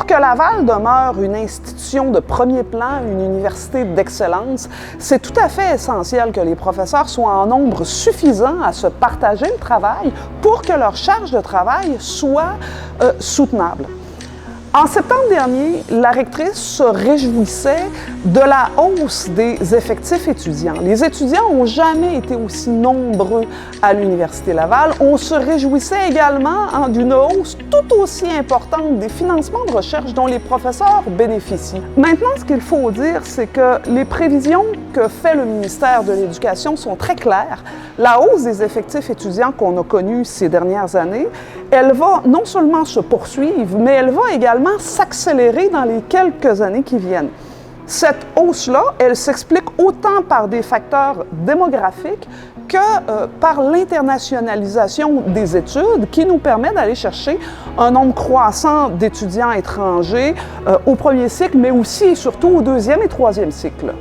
que Laval demeure une institution de premier plan, une université d'excellence, c'est tout à fait essentiel que les professeurs soient en nombre suffisant à se partager le travail pour que leur charge de travail soit soutenable. En septembre dernier, la rectrice se réjouissait de la hausse des effectifs étudiants. Les étudiants n'ont jamais été aussi nombreux à l'Université Laval. On se réjouissait également d'une hausse tout aussi importante des financements de recherche dont les professeurs bénéficient. Maintenant, ce qu'il faut dire, c'est que les prévisions que fait le ministère de l'Éducation sont très claires. La hausse des effectifs étudiants qu'on a connue ces dernières années, elle va non seulement se poursuivre, mais elle va également s'accélérer dans les quelques années qui viennent. Cette hausse-là, elle s'explique autant par des facteurs démographiques que par l'internationalisation des études qui nous permet d'aller chercher un nombre croissant d'étudiants étrangers au premier cycle, mais aussi et surtout au deuxième et troisième cycle.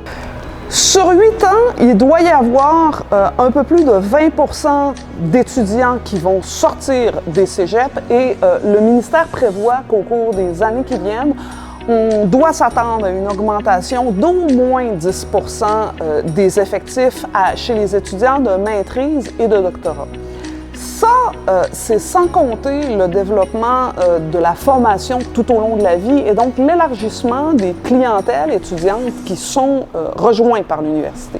Sur 8 ans, il doit y avoir un peu plus de 20% d'étudiants qui vont sortir des cégeps et le ministère prévoit qu'au cours des années qui viennent, on doit s'attendre à une augmentation d'au moins 10% des effectifs chez les étudiants de maîtrise et de doctorat. Ça, c'est sans compter le développement de la formation tout au long de la vie et donc l'élargissement des clientèles étudiantes qui sont rejointes par l'université.